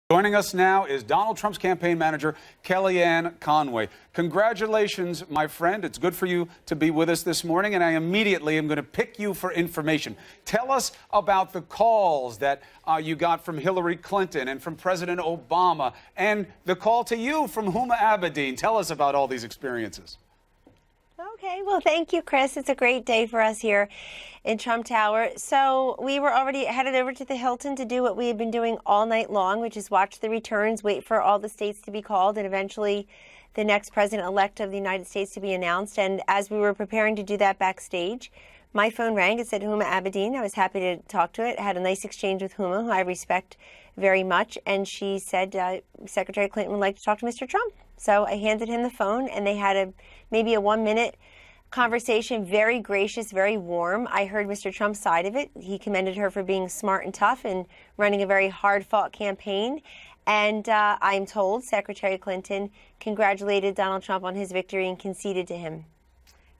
Joining us now is Donald Trump's campaign manager, Kellyanne Conway. Congratulations, my friend. It's good for you to be with us this morning, and I immediately am going to pick you for information. Tell us about the calls that you got from Hillary Clinton and from President Obama, and the call to you from Huma Abedin. Tell us about all these experiences. Okay, well, thank you, Chris. It's a great day for us here in Trump Tower. So we were already headed over to the Hilton to do what we had been doing all night long, which is watch the returns, wait for all the states to be called, and eventually the next president-elect of the United States to be announced. And as we were preparing to do that backstage, my phone rang. It said Huma Abedin. I was happy to talk to it. I had a nice exchange with Huma, who I respect very much. And she said Secretary Clinton would like to talk to Mr. Trump. So I handed him the phone, and they had maybe a 1-minute conversation, very gracious, very warm. I heard Mr. Trump's side of it. He commended her for being smart and tough and running a very hard-fought campaign. And I'm told Secretary Clinton congratulated Donald Trump on his victory and conceded to him.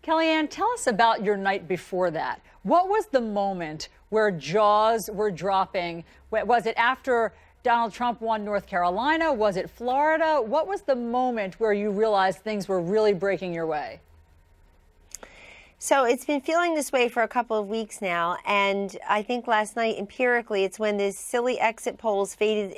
Kellyanne, tell us about your night before that. What was the moment where jaws were dropping? Was it after Donald Trump won North Carolina? Was it Florida? What was the moment where you realized things were really breaking your way? So it's been feeling this way for a couple of weeks now, and I think last night, empirically, it's when the silly exit polls faded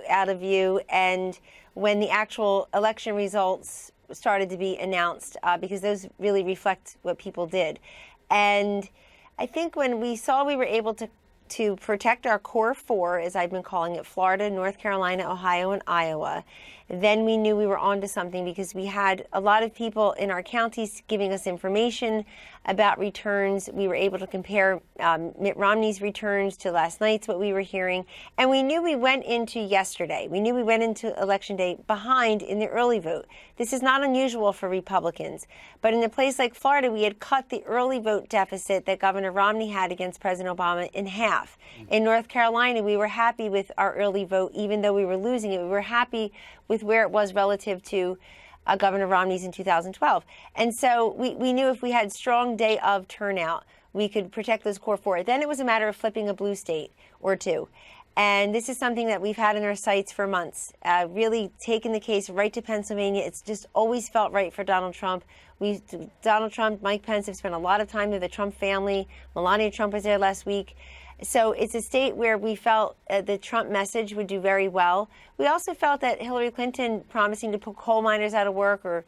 out of view, and when the actual election results started to be announced, because those really reflect what people did. And I think when we saw we were able to protect our core four, as I've been calling it, Florida, North Carolina, Ohio, and Iowa, then we knew we were onto something, because we had a lot of people in our counties giving us information about returns. We were able to compare Mitt Romney's returns to last night's, what we were hearing. And we knew we went into yesterday. We knew we went into Election Day behind in the early vote. This is not unusual for Republicans. But in a place like Florida, we had cut the early vote deficit that Governor Romney had against President Obama in half. In North Carolina, we were happy with our early vote, even though we were losing it. We were happy with where it was relative to Governor Romney's in 2012. And so we knew if we had strong day of turnout, we could protect those core four. Then it was a matter of flipping a blue state or two. And this is something that we've had in our sights for months, really taking the case right to Pennsylvania. It's just always felt right for Donald Trump. Donald Trump, Mike Pence have spent a lot of time with the Trump family. Melania Trump was there last week. So it's a state where we felt the Trump message would do very well. We also felt that Hillary Clinton promising to put coal miners out of work or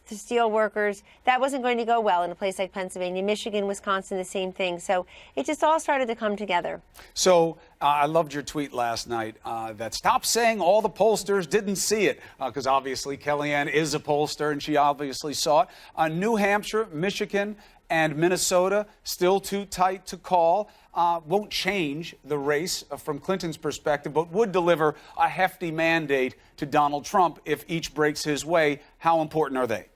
steel workers, that wasn't going to go well in a place like Pennsylvania, Michigan, Wisconsin, the same thing. So it just all started to come together. So I loved your tweet last night that stop saying all the pollsters didn't see it, because obviously Kellyanne is a pollster and she obviously saw it. New Hampshire, Michigan, and Minnesota still too tight to call. Won't change the race from Clinton's perspective, but would deliver a hefty mandate to Donald Trump if each breaks his way. How important are they?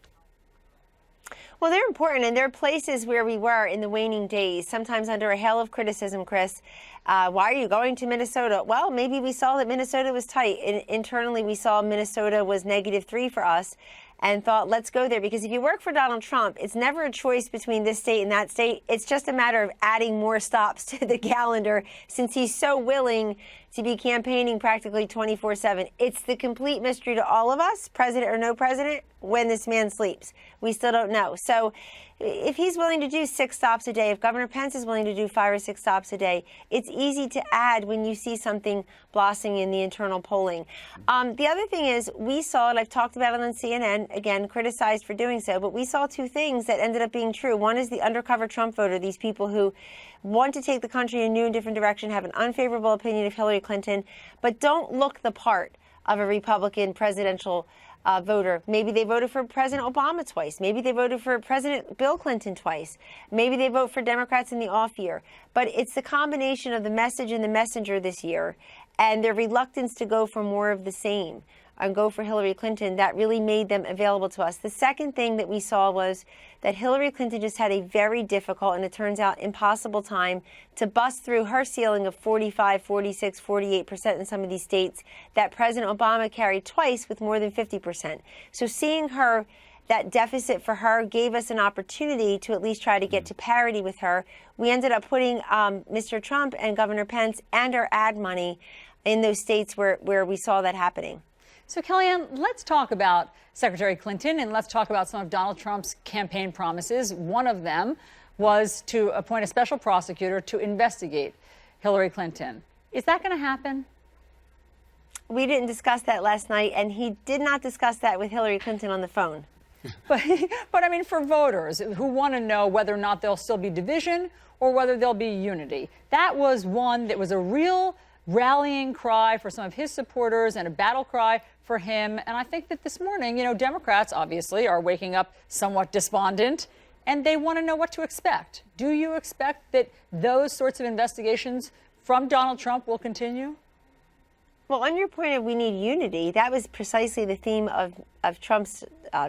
Well, they're important, and they're places where we were in the waning days, sometimes under a hail of criticism, Chris. Why are you going to Minnesota? Well, maybe we saw that Minnesota was tight. Internally, we saw Minnesota was -3 for us, and thought, let's go there. Because if you work for Donald Trump, it's never a choice between this state and that state. It's just a matter of adding more stops to the calendar, since he's so willing to be campaigning practically 24/7. It's the complete mystery to all of us, president or no president, when this man sleeps. We still don't know. So if he's willing to do 6 stops a day, if Governor Pence is willing to do 5 or 6 stops a day, it's easy to add when you see something blossoming in the internal polling. The other thing is, we saw it, I've talked about it on CNN, again, criticized for doing so, but we saw 2 things that ended up being true. One is the undercover Trump voter, these people who want to take the country in a new and different direction, have an unfavorable opinion of Hillary Clinton, but don't look the part of a Republican presidential voter. Maybe they voted for President Obama twice. Maybe they voted for President Bill Clinton twice. Maybe they vote for Democrats in the off year. But it's the combination of the message and the messenger this year, and their reluctance to go for more of the same and go for Hillary Clinton, that really made them available to us. The second thing that we saw was that Hillary Clinton just had a very difficult, and it turns out impossible, time to bust through her ceiling of 45, 46, 48% in some of these states that President Obama carried twice with more than 50%. So seeing her, that deficit for her, gave us an opportunity to at least try to get to parity with her. We ended up putting Mr. Trump and Governor Pence and our ad money in those states where we saw that happening. So, Kellyanne, let's talk about Secretary Clinton and let's talk about some of Donald Trump's campaign promises. One of them was to appoint a special prosecutor to investigate Hillary Clinton. Is that going to happen? We didn't discuss that last night, and he did not discuss that with Hillary Clinton on the phone. But I mean, for voters who want to know whether or not there'll still be division or whether there'll be unity, that was one that was a real rallying cry for some of his supporters and a battle cry for him. And I think that this morning, Democrats obviously are waking up somewhat despondent and they want to know what to expect. Do you expect that those sorts of investigations from Donald Trump will continue? Well, on your point of we need unity, that was precisely the theme of Trump's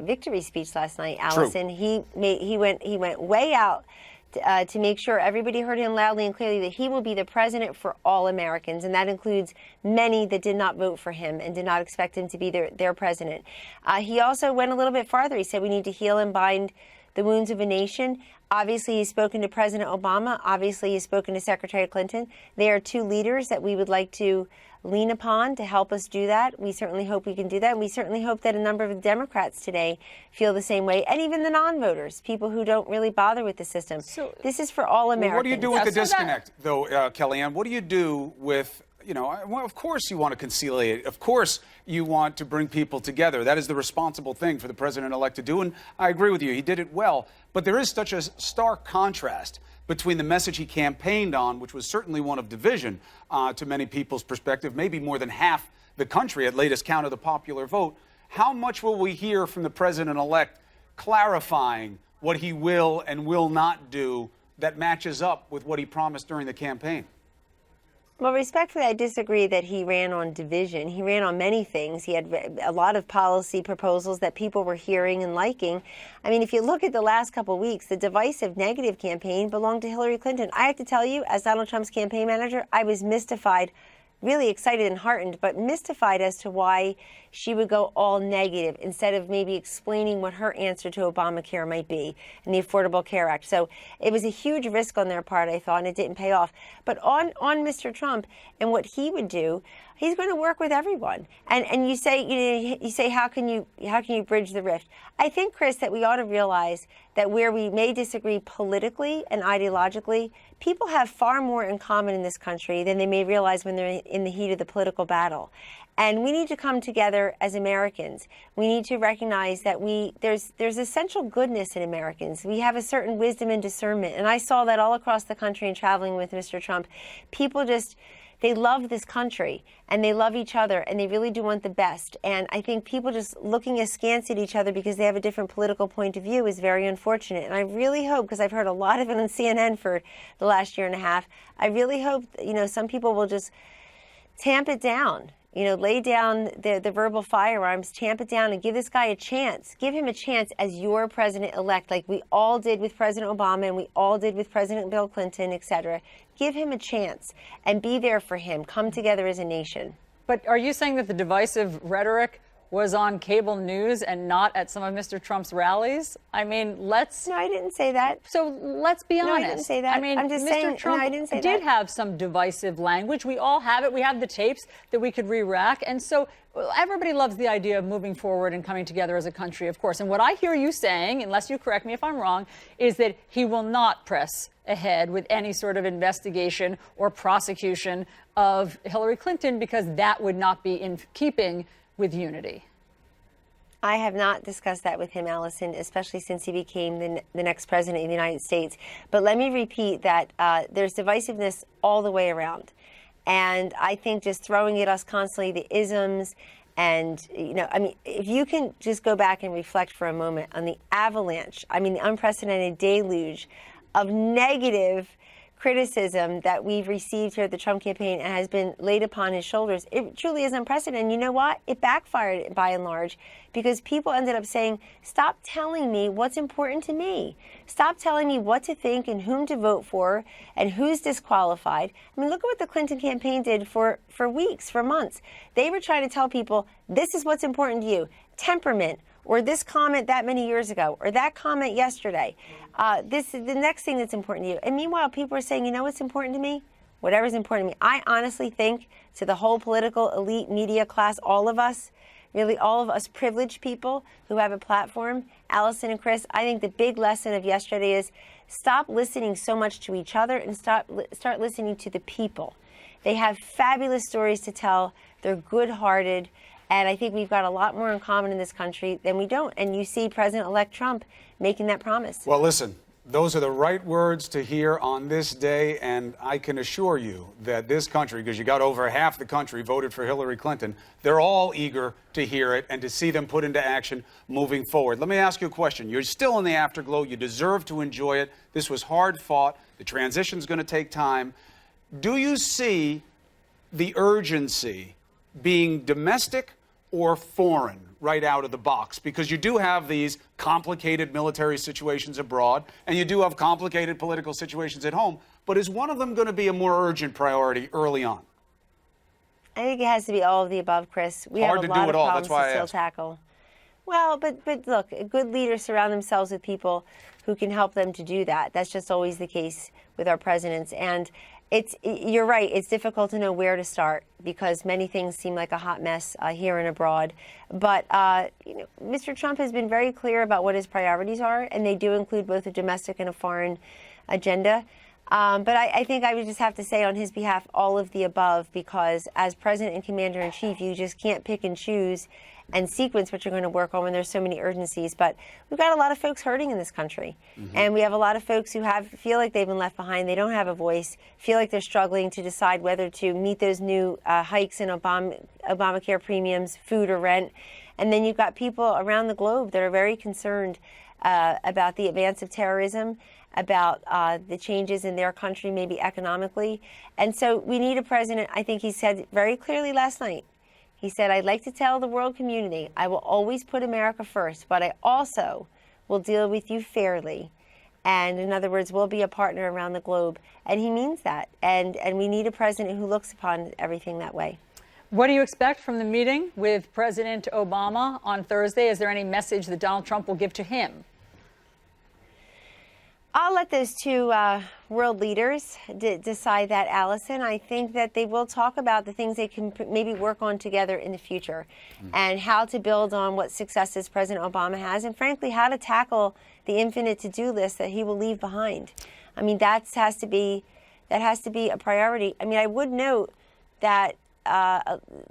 victory speech last night, Allison. True. He went way out to make sure everybody heard him loudly and clearly that he will be the president for all Americans, and that includes many that did not vote for him and did not expect him to be their president. He also went a little bit farther. He said we need to heal and bind the wounds of a nation. Obviously, he's spoken to President Obama. Obviously, he's spoken to Secretary Clinton. They are two leaders that we would like to lean upon to help us do that. We certainly hope we can do that. And we certainly hope that a number of Democrats today feel the same way, and even the non-voters, people who don't really bother with the system. So, this is for all Americans. Well, what do you do with the disconnect, though, Kellyanne? What do you do with, well, of course you want to conciliate. Of course you want to bring people together. That is the responsible thing for the president-elect to do, and I agree with you. He did it well. But there is such a stark contrast between the message he campaigned on, which was certainly one of division to many people's perspective, maybe more than half the country at latest count of the popular vote. How much will we hear from the president-elect clarifying what he will and will not do that matches up with what he promised during the campaign? Well, respectfully, I disagree that he ran on division. He ran on many things. He had a lot of policy proposals that people were hearing and liking. I mean, if you look at the last couple of weeks, the divisive negative campaign belonged to Hillary Clinton. I have to tell you, as Donald Trump's campaign manager, I was mystified, really excited and heartened, but mystified as to why she would go all negative instead of maybe explaining what her answer to Obamacare might be and the Affordable Care Act. So it was a huge risk on their part, I thought, and it didn't pay off. But on Mr. Trump and what he would do, he's going to work with everyone. And you say, how can you bridge the rift? I think, Chris, that we ought to realize that where we may disagree politically and ideologically, people have far more in common in this country than they may realize when they're in the heat of the political battle. And we need to come together as Americans. We need to recognize that there's essential goodness in Americans. We have a certain wisdom and discernment. And I saw that all across the country and traveling with Mr. Trump. People they love this country and they love each other and they really do want the best. And I think people just looking askance at each other because they have a different political point of view is very unfortunate. And I really hope, because I've heard a lot of it on CNN for the last year and a half, I really hope, some people will just tamp it down. Lay down the verbal firearms, tamp it down, and give this guy a chance. Give him a chance as your president-elect, like we all did with President Obama and we all did with President Bill Clinton, et cetera. Give him a chance and be there for him. Come together as a nation. But are you saying that the divisive rhetoric was on cable news and not at some of Mr. Trump's rallies? I mean, No, I didn't say that. So let's be honest. No, I didn't say that. I mean, I'm just Mr. saying, Trump no, I didn't say did that. have some divisive language. We all have it. We have the tapes that we could re-rack. And so everybody loves the idea of moving forward and coming together as a country, of course. And what I hear you saying, unless you correct me if I'm wrong, is that he will not press ahead with any sort of investigation or prosecution of Hillary Clinton because that would not be in keeping with unity. I have not discussed that with him, Allison, especially since he became the next president of the United States. But let me repeat that there's divisiveness all the way around. And I think just throwing at us constantly the isms and, if you can just go back and reflect for a moment on the avalanche, the unprecedented deluge of negative criticism that we've received here at the Trump campaign and has been laid upon his shoulders. It truly is unprecedented. And you know what? It backfired by and large because people ended up saying, stop telling me what's important to me. Stop telling me what to think and whom to vote for and who's disqualified. Look at what the Clinton campaign did for weeks, for months. They were trying to tell people, this is what's important to you. Temperament, or this comment that many years ago, or that comment yesterday. This is the next thing that's important to you. And meanwhile, people are saying, you know what's important to me? whatever's important to me. I honestly think, to the whole political elite media class, all of us, really all of us privileged people who have a platform, Allison and Chris, I think the big lesson of yesterday is stop listening so much to each other and start listening to the people. They have fabulous stories to tell. They're good-hearted. And I think we've got a lot more in common in this country than we don't. And you see President-elect Trump making that promise. Well, listen, those are the right words to hear on this day. And I can assure you that this country, because you got over half the country voted for Hillary Clinton, they're all eager to hear it and to see them put into action moving forward. Let me ask you a question. You're still in the afterglow. You deserve to enjoy it. This was hard fought. The transition's going to take time. Do you see the urgency being domestic or foreign right out of the box? Because you do have these complicated military situations abroad, and you do have complicated political situations at home. But is one of them going to be a more urgent priority early on? I think it has to be all of the above, Chris. We have a lot of problems to still tackle. Well, but look, good leaders surround themselves with people who can help them to do that. That's just always the case with our presidents. And you're right, it's difficult to know where to start because many things seem like a hot mess here and abroad. But Mr. Trump has been very clear about what his priorities are, and they do include both a domestic and a foreign agenda. But I think I would just have to say on his behalf, all of the above, because as President and Commander-in-Chief, you just can't pick and choose and sequence what you're going to work on when there's so many urgencies. But we've got a lot of folks hurting in this country. And we have a lot of folks who feel like they've been left behind. They don't have a voice, feel like they're struggling to decide whether to meet those new hikes in Obamacare premiums, food or rent. And then you've got people around the globe that are very concerned about the advance of terrorism, about the changes in their country, maybe economically. And so we need a president. I think he said very clearly last night, he said, I'd like to tell the world community, I will always put America first, but I also will deal with you fairly. And in other words, we'll be a partner around the globe. And he means that. And we need a president who looks upon everything that way. What do you expect from the meeting with President Obama on Thursday? Is there any message that Donald Trump will give to him? I'll let those two world leaders decide that, Allison. I think that they will talk about the things they can maybe work on together in the future and how to build on what successes President Obama has and, frankly, how to tackle the infinite to-do list that he will leave behind. I mean, that has to be a priority. I mean, I would note that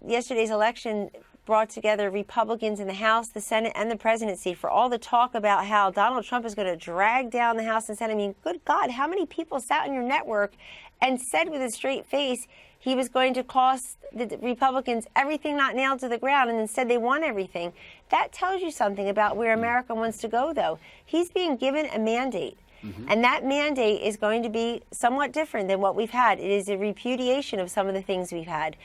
yesterday's election brought together Republicans in the House, the Senate, and the presidency for all the talk about how Donald Trump is going to drag down the House and Senate. I mean, good God, how many people sat on your network and said with a straight face he was going to cost the Republicans everything not nailed to the ground, and instead they won everything? That tells you something about where America wants to go, though. He's being given a mandate. And that mandate is going to be somewhat different than what we've had. It is a repudiation of some of the things we've had.